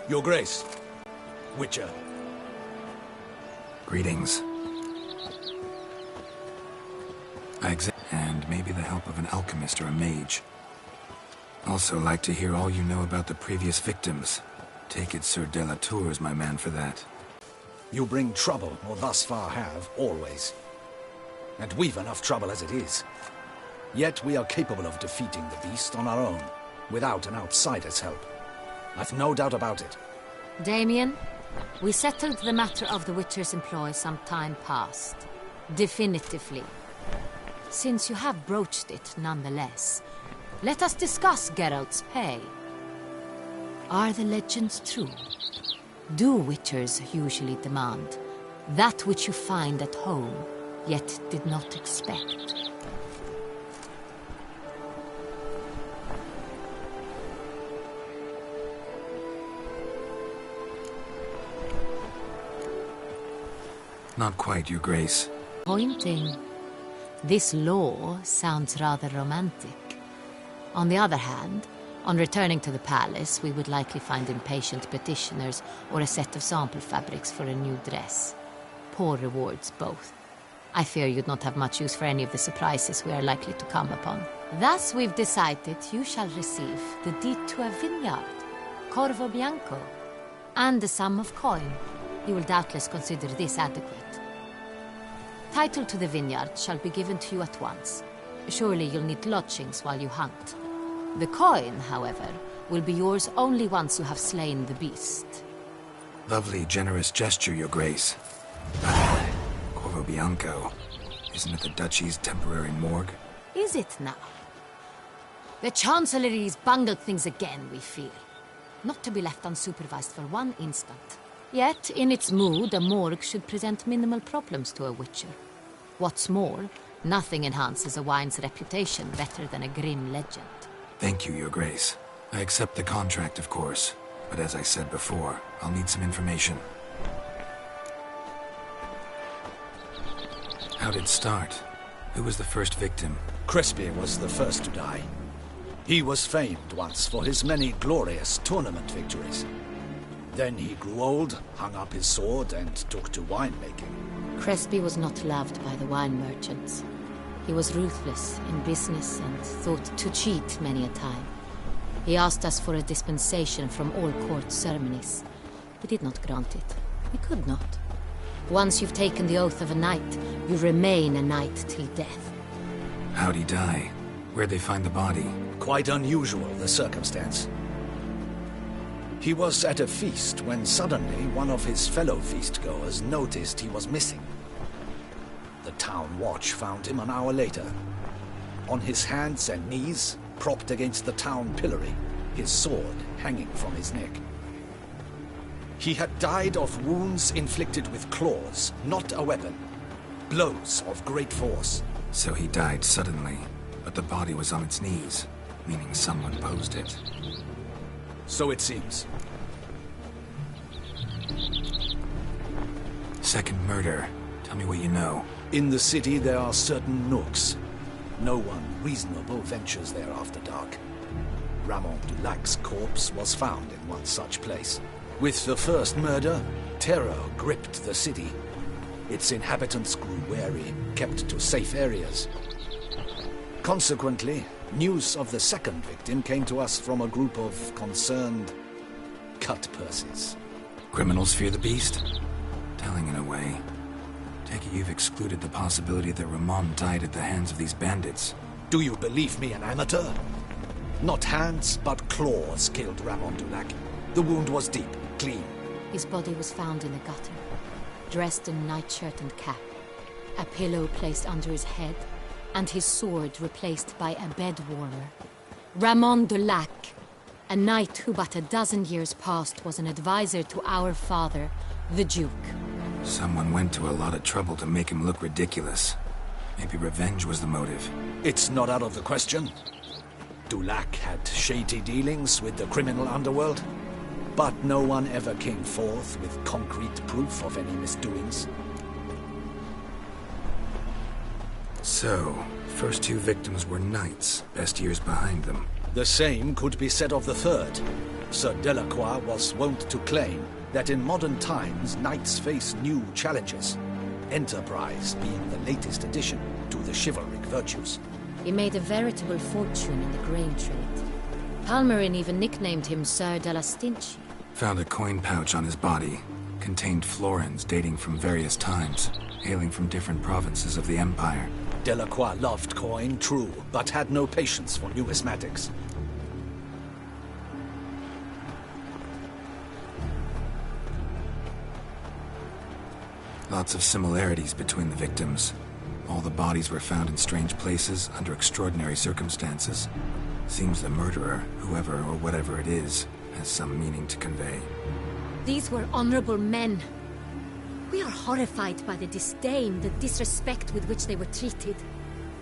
Your Grace. Witcher. Greetings. And maybe the help of an alchemist or a mage. Also like to hear all you know about the previous victims. Take it Sir Delatour is my man for that. You bring trouble, or thus far have, always. And we've enough trouble as it is. Yet we are capable of defeating the beast on our own, without an outsider's help. I've no doubt about it. Damien, we settled the matter of the Witcher's employ some time past. Definitively. Since you have broached it nonetheless, let us discuss Geralt's pay. Are the legends true? Do Witchers usually demand that which you find at home, yet did not expect? Not quite, Your Grace. Pointing. This law sounds rather romantic. On the other hand, on returning to the palace, we would likely find impatient petitioners or a set of sample fabrics for a new dress. Poor rewards, both. I fear you'd not have much use for any of the surprises we are likely to come upon. Thus, we've decided you shall receive the deed to a vineyard, Corvo Bianco, and a sum of coin. You will doubtless consider this adequate. Title to the vineyard shall be given to you at once. Surely you'll need lodgings while you hunt. The coin, however, will be yours only once you have slain the beast. Lovely, generous gesture, Your Grace. Corvo Bianco. Isn't it the Duchy's temporary morgue? Is it now? The Chancellery's bungled things again, we fear. Not to be left unsupervised for one instant. Yet, in its mood, a morgue should present minimal problems to a Witcher. What's more, nothing enhances a wine's reputation better than a grim legend. Thank you, Your Grace. I accept the contract, of course. But as I said before, I'll need some information. How'd it start? Who was the first victim? Crespi was the first to die. He was famed once for his many glorious tournament victories. Then he grew old, hung up his sword, and took to winemaking. Crespi was not loved by the wine merchants. He was ruthless in business and thought to cheat many a time. He asked us for a dispensation from all court ceremonies. We did not grant it. We could not. Once you've taken the oath of a knight, you remain a knight till death. How'd he die? Where'd they find the body? Quite unusual, the circumstance. He was at a feast when suddenly one of his fellow feastgoers noticed he was missing. The town watch found him an hour later. On his hands and knees, propped against the town pillory, his sword hanging from his neck. He had died of wounds inflicted with claws, not a weapon. Blows of great force. So he died suddenly, but the body was on its knees, meaning someone posed it. So it seems. Second murder. Tell me what you know. In the city there are certain nooks. No one reasonable ventures there after dark. Ramon Dulac's corpse was found in one such place. With the first murder, terror gripped the city. Its inhabitants grew wary, kept to safe areas. Consequently, news of the second victim came to us from a group of concerned cut-purses. Criminals fear the beast? Telling in a way. Take it you've excluded the possibility that Ramon died at the hands of these bandits. Do you believe me an amateur? Not hands, but claws killed Ramon Dulac. The wound was deep, clean. His body was found in the gutter, dressed in nightshirt and cap, a pillow placed under his head, and his sword replaced by a bed warmer. Ramon Dulac, a knight who but a dozen years past was an advisor to our father, the Duke. Someone went to a lot of trouble to make him look ridiculous. Maybe revenge was the motive. It's not out of the question. Dulac had shady dealings with the criminal underworld, but no one ever came forth with concrete proof of any misdoings. So, first two victims were knights, best years behind them. The same could be said of the third. Sir Delacroix was wont to claim that in modern times knights face new challenges, enterprise being the latest addition to the chivalric virtues. He made a veritable fortune in the grain trade. Palmerin even nicknamed him Sir de la Stinchi. Found a coin pouch on his body. Contained florins dating from various times, hailing from different provinces of the Empire. Delacroix loved coin, true, but had no patience for numismatics. Lots of similarities between the victims. All the bodies were found in strange places, under extraordinary circumstances. Seems the murderer, whoever or whatever it is, has some meaning to convey. These were honorable men. We are horrified by the disdain, the disrespect with which they were treated.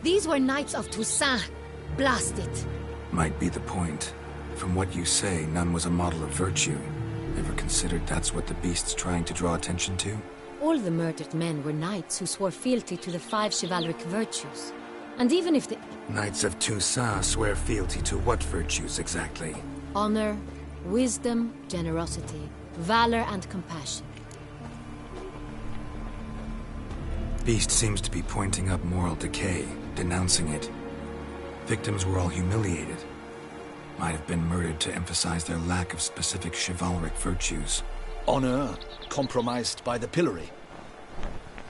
These were knights of Toussaint. Blast it. Might be the point. From what you say, none was a model of virtue. Ever considered that's what the beast's trying to draw attention to? All the murdered men were knights who swore fealty to the 5 chivalric virtues. And even if the... Knights of Toussaint swear fealty to what virtues exactly? Honor, wisdom, generosity, valor and compassion. Beast seems to be pointing up moral decay, denouncing it. Victims were all humiliated. Might have been murdered to emphasize their lack of specific chivalric virtues. Honor compromised by the pillory.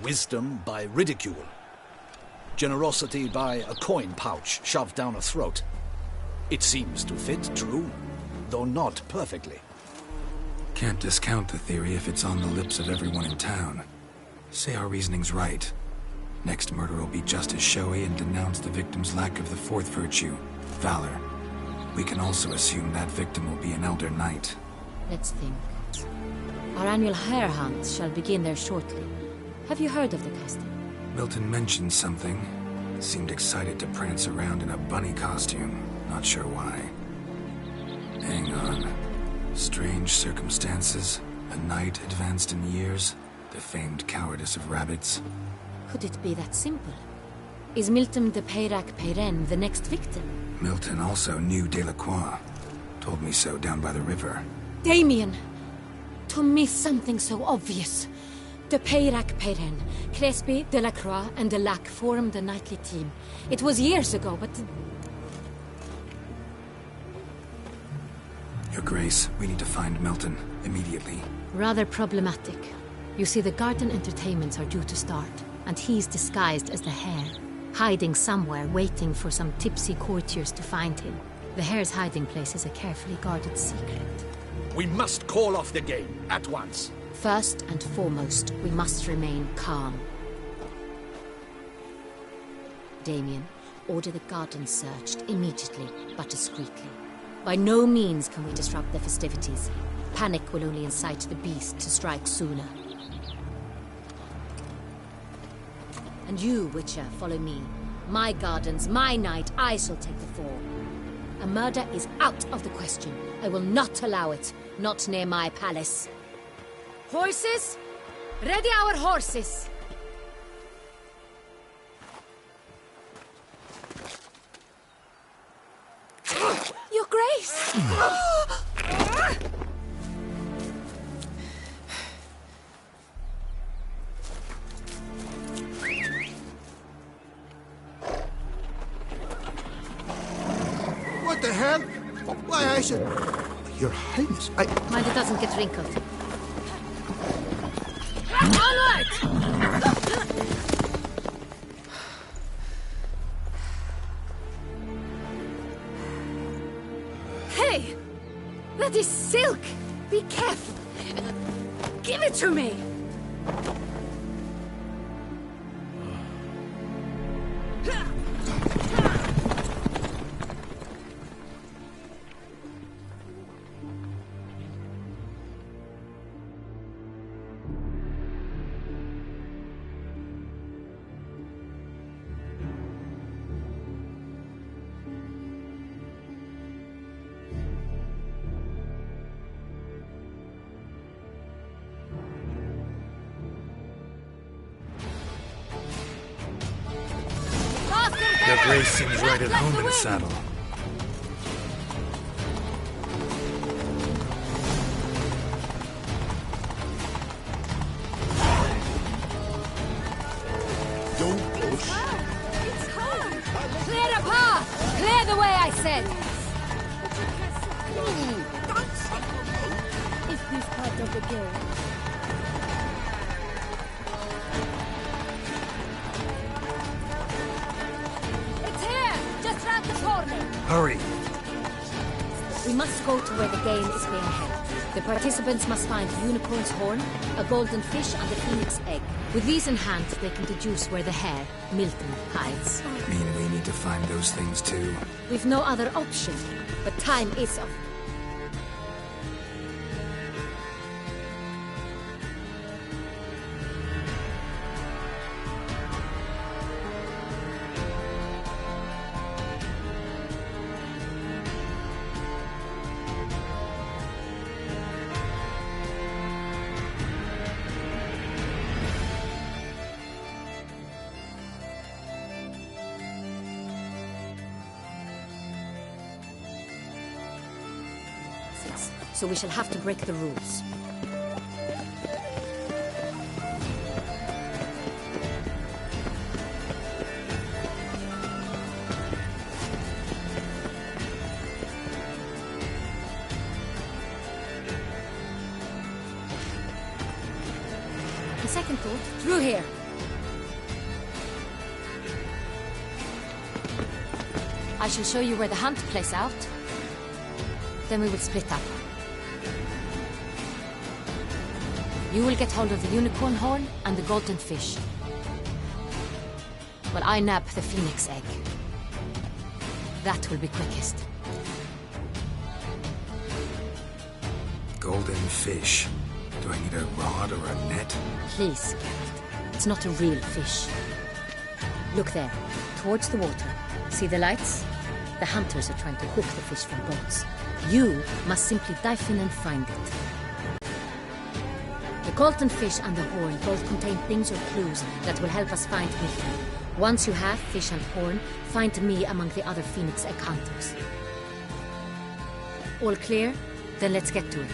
Wisdom by ridicule. Generosity by a coin pouch shoved down a throat. It seems to fit, true, though not perfectly. Can't discount the theory if it's on the lips of everyone in town. Say our reasoning's right. Next murder will be just as showy and denounce the victim's lack of the 4th virtue, valor. We can also assume that victim will be an elder knight. Let's think. Our annual hare hunt shall begin there shortly. Have you heard of the custom? Milton mentioned something. Seemed excited to prance around in a bunny costume. Not sure why. Hang on. Strange circumstances. A knight advanced in years. The famed cowardice of rabbits. Could it be that simple? Is Milton de Peyrac-Peyren the next victim? Milton also knew Delacroix. Told me so down by the river. Damien! To miss something so obvious. De Peyrac-Peyren, Crespi, Delacroix, and Delac formed a knightly team. It was years ago, but... Your Grace, we need to find Milton, immediately. Rather problematic. You see, the garden entertainments are due to start, and he's disguised as the hare, hiding somewhere, waiting for some tipsy courtiers to find him. The hare's hiding place is a carefully guarded secret. We must call off the game, at once. First and foremost, we must remain calm. Damien, order the garden searched immediately, but discreetly. By no means can we disrupt the festivities. Panic will only incite the beast to strike sooner. And you, Witcher, follow me. My gardens, my night, I shall take the fall. A murder is out of the question. I will not allow it. Not near my palace. Horses? Ready our horses! Your Grace! What the hell? Why, I should... Your Highness, Mind it doesn't get wrinkled. Onward! Hey! That is silk! Be careful! Give it to me! Your Grace seems right at home in the saddle. This part of the game. It's here! Just round the corner! Hurry! We must go to where the game is being held. The participants must find a unicorn's horn, a golden fish, and a phoenix egg. With these in hand, they can deduce where the hare, Milton, hides. Mean we need to find those things too? We've no other option, but time is of... So we shall have to break the rules. A second thought, through here. I shall show you where the hunt plays out. Then we will split up. You will get hold of the unicorn horn and the golden fish. While I nab the phoenix egg. That will be quickest. Golden fish. Do I need a rod or a net? Please, Geralt. It's not a real fish. Look there, towards the water. See the lights? The hunters are trying to hook the fish from boats. You must simply dive in and find it. The golden fish and the horn both contain things or clues that will help us find Milton. Once you have fish and horn, find me among the other Phoenix Egg hunters. All clear? Then let's get to it.